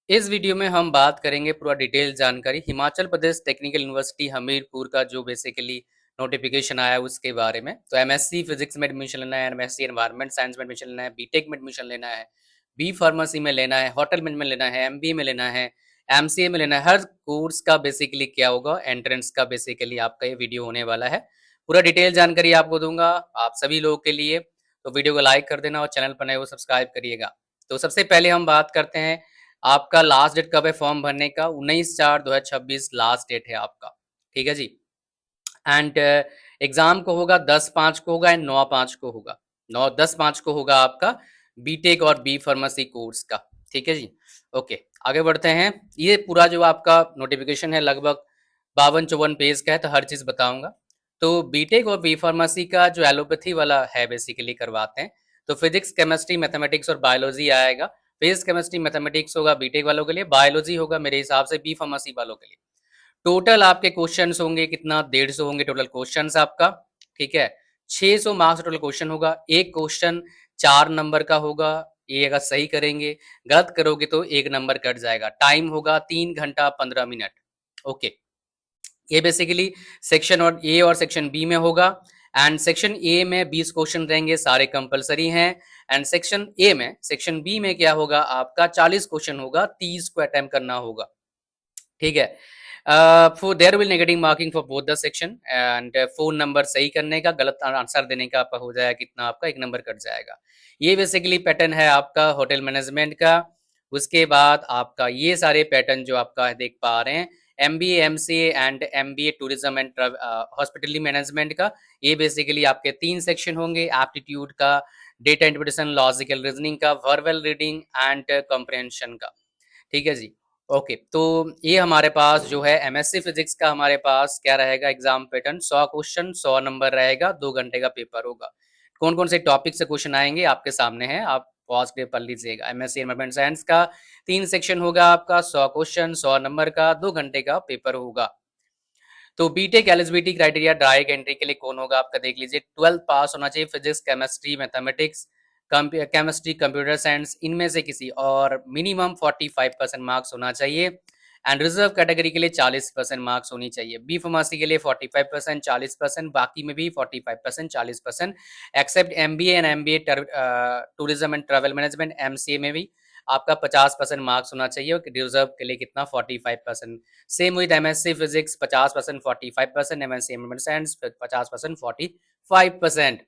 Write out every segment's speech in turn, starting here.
इस वीडियो में हम बात करेंगे पूरा डिटेल जानकारी हिमाचल प्रदेश टेक्निकल यूनिवर्सिटी हमीरपुर का जो बेसिकली नोटिफिकेशन आया है उसके बारे में। तो एमएससी फिजिक्स में एडमिशन लेना है, एमएससी एनवायरमेंट साइंस में एडमिशन लेना है, बीटेक में एडमिशन लेना है, बी फार्मेसी में लेना है, होटल मैनेजमेंट लेना है, एमबीए में लेना है, एमसीए में लेना है। हर कोर्स का बेसिकली क्या होगा, एंट्रेंस का बेसिकली आपका ये वीडियो होने वाला है। पूरा डिटेल जानकारी आपको दूंगा आप सभी लोगों के लिए। तो वीडियो को लाइक कर देना और चैनल पर नए हो सब्सक्राइब करिएगा। तो सबसे पहले हम बात करते हैं आपका लास्ट डेट कब है फॉर्म भरने का। 19/4/2026 लास्ट डेट है आपका, ठीक है जी। एंड एग्जाम को होगा 10/5 को होगा एंड 9/5 को होगा। 9-10/5 को होगा आपका बीटेक और बी फार्मेसी कोर्स का, ठीक है जी। ओके, आगे बढ़ते हैं। ये पूरा जो आपका नोटिफिकेशन है लगभग 52-54 पेज का है, तो हर चीज बताऊंगा। तो बीटेक और बी फार्मेसी का जो एलोपैथी वाला है बेसिकली करवाते हैं। तो फिजिक्स, केमिस्ट्री, मैथमेटिक्स और बायोलॉजी आएगा। फिजिक्स, केमिस्ट्री, मैथमेटिक्स होगा बीटेक वालों के लिए, बायोलॉजी होगा मेरे हिसाब से बी फार्मेसी वालों के लिए। टोटल आपके क्वेश्चंस होंगे कितना, 150 होंगे टोटल क्वेश्चंस आपका, ठीक है। 600 मार्क्स टोटल क्वेश्चन होगा। एक क्वेश्चन 4 नंबर का होगा। ये अगर सही करेंगे, गलत करोगे तो 1 नंबर कट जाएगा। टाइम होगा 3 घंटा 15 मिनट। ओके, ये बेसिकली सेक्शन और ए और सेक्शन बी में होगा। एंड सेक्शन ए में 20 क्वेश्चन रहेंगे, सारे कंपलसरी हैं। एंड सेक्शन बी में क्या होगा, आपका 40 क्वेश्चन होगा, 30 को अटेम्प्ट करना होगा, ठीक है। For their will negative marking for both the section and 4 number सही करने का, गलत आंसर देने का आपका हो जाएगा कितना, आपका 1 नंबर कट जाएगा। ये बेसिकली पैटर्न है आपका होटल मैनेजमेंट का। उसके बाद आपका ये सारे पैटर्न जो आपका देख पा रहे हैं, MBA, MCA and MBA tourism and hospitality management का, ये बेसिकली आपके 3 सेक्शन होंगे। एप्टीट्यूड का, डेटा इंटरप्रिटेशन, लॉजिकल रीजनिंग का, वर्बल रीडिंग एंड कॉम्प्रिहेंशन का, ठीक है जी। ओके, तो ये हमारे पास जो है एमएससी फिजिक्स का हमारे पास क्या रहेगा एग्जाम पैटर्न, 100 क्वेश्चन 100 नंबर रहेगा, 2 घंटे का पेपर होगा। कौन कौन से टॉपिक से क्वेश्चन आएंगे आपके सामने है, आप पॉज के पढ़ लीजिएगा। एमएससी एनवायरमेंट साइंस का 3 सेक्शन होगा आपका, 100 क्वेश्चन 100 नंबर का, 2 घंटे का पेपर होगा। तो BTech eligibility criteria direct entry के लिए कौन होगा आपका देख लीजिए। 12 पास होना चाहिए physics, chemistry, mathematics, chemistry, computer science, इनमें से किसी, और मिनिमम 45% मार्क्स होना चाहिए। एंड रिजर्व कैटेगरी के लिए 40% मार्क्स होनी चाहिए। बी फार्मेसी के लिए 45%, 40%, बाकी में भी 45%, 40%, except MBA and MBA tourism and travel management, MCA में भी आपका 50% मार्क्स होना चाहिए। और रिजर्व के लिए कितना, 45%। Same with MSc physics 50%, 45%, MSc environment science 50%, 45%।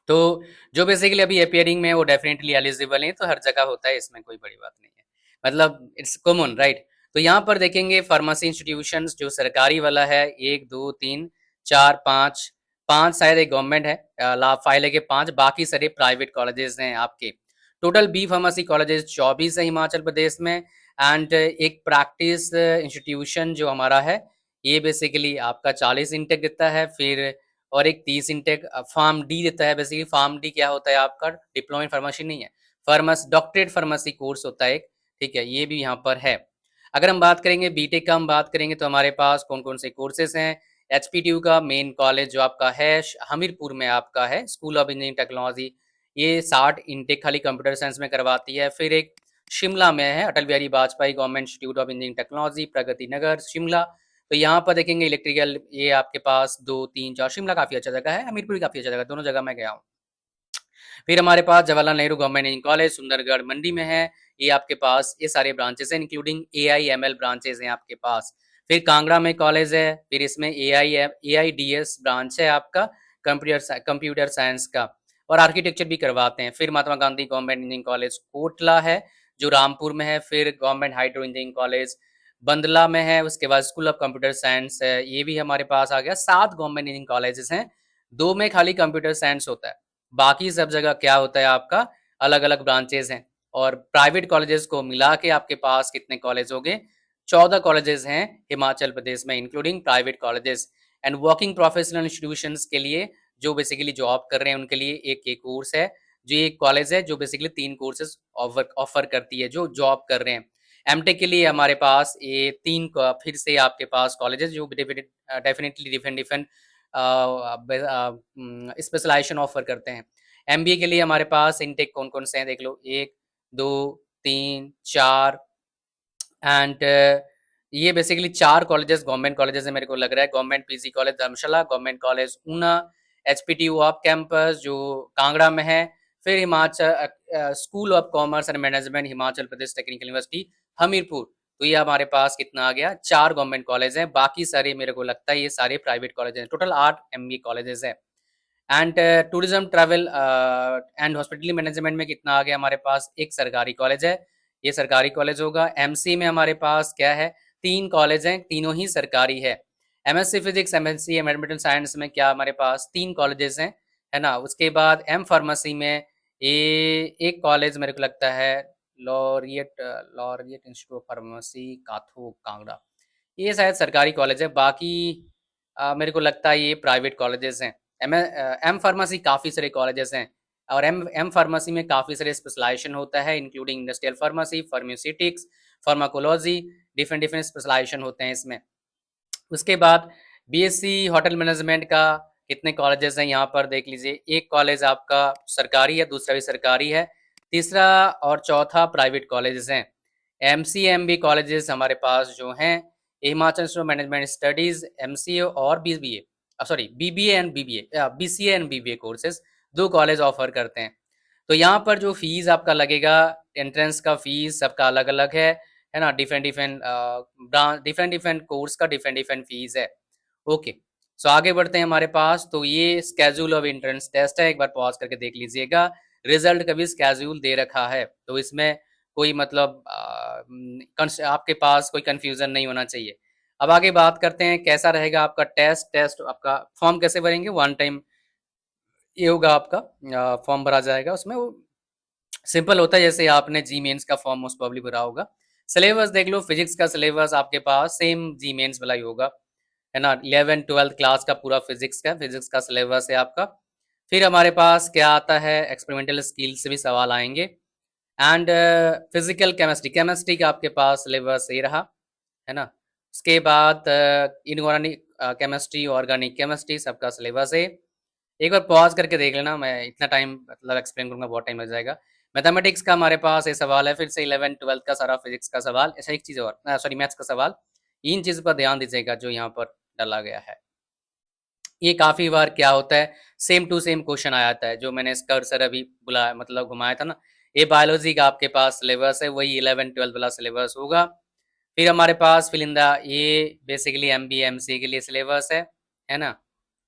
तो जो बेसिकली अभी अपियरिंग में वो डेफिनेटली एलिजिबल है, तो हर जगह होता है, इसमें कोई बड़ी बात नहीं है, मतलब इट्स कॉमन राइट। तो यहाँ पर देखेंगे फार्मेसी इंस्टीट्यूशंस जो सरकारी वाला है, 1 2 3 4 5, 5 शायद एक गवर्नमेंट है, लाभ फाइल है के 5, बाकी सारे प्राइवेट कॉलेजेस हैं आपके। टोटल बी फार्मेसी कॉलेजेस 24 है हिमाचल प्रदेश में। एंड एक प्रैक्टिस इंस्टीट्यूशन जो हमारा है, ये बेसिकली आपका 40 इंटेक देता है। फिर और एक 30 इंटेक फार्म डी देता है। बेसिकली फार्म डी क्या होता है आपका, डिप्लोमा इन फार्मेसी नहीं है, फार्मेसी डॉक्टरेट फार्मेसी कोर्स होता है एक, ठीक है, ये भी यहाँ पर है। अगर हम बात करेंगे बीटेक का, हम बात करेंगे तो हमारे पास कौन कौन से कोर्सेज हैं। एचपीटीयू का मेन कॉलेज जो आपका है हमीरपुर में आपका है, स्कूल ऑफ इंजीनियरिंग टेक्नोलॉजी, ये 60 इंटेक खाली कंप्यूटर साइंस में करवाती है। फिर एक शिमला में है, Atal Bihari Vajpayee government institute of engineering technology, Pragati Nagar, Shimla. तो यहाँ पर देखेंगे इलेक्ट्रिकल, ये आपके पास 2 3 4, शिमला काफ़ी अच्छा जगह है, हमीरपुर भी काफ़ी अच्छा जगह, दोनों जगह मैं गया हूँ। फिर हमारे पास Jawaharlal Nehru government engineering college Sundargarh Mandi में है। ये आपके पास ये सारे ब्रांचेस हैं, इंक्लूडिंग AIML ब्रांचेस हैं आपके पास। फिर कांगड़ा में कॉलेज है, फिर इसमें AIDS ब्रांच है आपका, कंप्यूटर साइंस का, और आर्किटेक्चर भी करवाते हैं। फिर Mahatma Gandhi government engineering college Kotla है जो रामपुर में है। फिर government hydro engineering college Bandla में है। उसके बाद स्कूल ऑफ कंप्यूटर साइंस है, ये भी हमारे पास आ गया। 7 गवर्नमेंट इंजीनियरिंग कॉलेजेस हैं, 2 में खाली कंप्यूटर साइंस होता है, बाकी सब जगह क्या होता है आपका अलग अलग ब्रांचेस हैं। और प्राइवेट कॉलेजेस को मिला के आपके पास कितने कॉलेज हो गए, 14 कॉलेजेस हैं हिमाचल प्रदेश में, including private colleges. And working professional institutions के लिए जो बेसिकली जॉब कर रहे हैं उनके लिए एक कोर्स है, जो एक कॉलेज है जो बेसिकली 3 कोर्सेज ऑफर करती है जो जॉब कर रहे हैं। एमटेक के लिए हमारे पास ये 3 फिर से आपके पास कॉलेजेस जो definitely different different specialisation offer करते हैं। एमबीए के लिए हमारे पास इनटेक कौन कौन से हैं देख लो, 1 2 3 4 एंड ये बेसिकली 4 कॉलेजेस गवर्नमेंट कॉलेजेस है मेरे को लग रहा है। Government PG college Dharamshala, government college Una, HPTU of campus जो कांगड़ा में है, फिर Himachal school of commerce and management Himachal Pradesh technical university Hamirpur. तो ये हमारे पास कितना आ गया, 4 गवर्नमेंट कॉलेज हैं, बाकी सारे मेरे को लगता है ये सारे प्राइवेट कॉलेज हैं। टोटल 8 एमबीए कॉलेजेस हैं। And tourism travel and hospitality management में कितना आ गया हमारे पास, एक सरकारी कॉलेज है, ये सरकारी कॉलेज होगा। एमसी में हमारे पास क्या है, 3 कॉलेज हैं, तीनों ही सरकारी है। MSc physics, MSc environmental science में क्या हमारे पास 3 कॉलेजेस हैं, है ना। उसके बाद एम फार्मेसी में ये एक कॉलेज मेरे को लगता है, laureate laureate institute of pharmacy Katho Kangra, ये शायद सरकारी कॉलेज है। बाकी मेरे को लगता है ये प्राइवेट कॉलेजेस हैं। एम फार्मेसी काफ़ी सारे कॉलेजेस हैं, और एम फार्मेसी में काफ़ी सारे स्पेशलाइजेशन होता है, including industrial pharmacy, pharmaceutics, pharmacology, different different specialisation होते हैं इसमें। उसके बाद बीएससी होटल मैनेजमेंट का कितने कॉलेजेस हैं यहाँ पर देख लीजिए, एक कॉलेज आपका सरकारी है, दूसरा भी सरकारी है, तीसरा और चौथा प्राइवेट कॉलेजेस हैं। एमसीएमबी कॉलेजेस हमारे पास जो हैं, Himachal institute of management studies MCA और BBA, sorry BBA and BBA, BCA and BBA courses 2 college offer करते हैं। तो यहाँ पर जो फीस आपका लगेगा, एंट्रेंस का फीस सबका अलग अलग है ना। Different different different different course का डिफरेंट डिफरेंट फीस है। ओके, सो आगे बढ़ते हैं हमारे पास। तो ये स्केड्यूल ऑफ एंट्रेंस टेस्ट है, एक बार पॉज करके देख लीजिएगा। रिजल्ट का भी स्केड्यूल दे रखा है, तो इसमें कोई मतलब आपके पास कोई कंफ्यूजन नहीं होना चाहिए। अब आगे बात करते हैं कैसा रहेगा आपका टेस्ट आपका फॉर्म कैसे भरेंगे। वन टाइम ये होगा, आपका फॉर्म भरा जाएगा, उसमें वो सिंपल होता है जैसे आपने जी मेंस का फॉर्म मोस्ट प्रोबेबली भरा होगा। सिलेबस देख लो, फिजिक्स का सिलेबस आपके पास सेम जी मेंस वाला ही होगा, है ना। 11th-12th क्लास का पूरा फिजिक्स का सिलेबस है आपका। फिर हमारे पास क्या आता है, एक्सपेरिमेंटल स्किल से भी सवाल आएंगे। एंड फिजिकल केमिस्ट्री का आपके पास सिलेबस ये रहा, है ना। उसके बाद इनऑर्गेनिक केमिस्ट्री, ऑर्गेनिक केमिस्ट्री सबका सिलेबस है। एक बार पॉज करके देख लेना, मैं इतना टाइम मतलब एक्सप्लेन करूंगा बहुत टाइम लग जाएगा। मैथमेटिक्स का हमारे पास ये सवाल है, फिर से 11th-12th का सारा फिजिक्स का सवाल, ऐसा एक चीज़ और सॉरी मैथ्स का सवाल। इन चीज़ पर ध्यान दीजिएगा जो यहाँ पर डाला गया है। ये काफ़ी बार क्या होता है, सेम टू सेम क्वेश्चन आ जाता है, जो मैंने कर्सर अभी बुलाया मतलब घुमाया था ना। ये बायोलॉजी का आपके पास सिलेबस है, वही 11th-12th वाला सिलेबस होगा। फिर हमारे पास फिलिंदा ये बेसिकली एमबीए एमसीए के लिए सिलेबस है ना।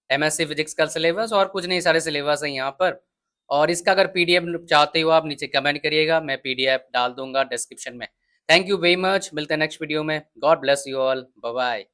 एमएससी फिजिक्स का सिलेबस और कुछ नहीं, सारे सिलेबस है यहाँ पर। और इसका अगर पीडीएफ चाहते हो आप नीचे कमेंट करिएगा, मैं पीडीएफ डाल दूंगा डिस्क्रिप्शन में। थैंक यू वेरी मच, मिलते हैं नेक्स्ट वीडियो में। God bless you all, bye bye.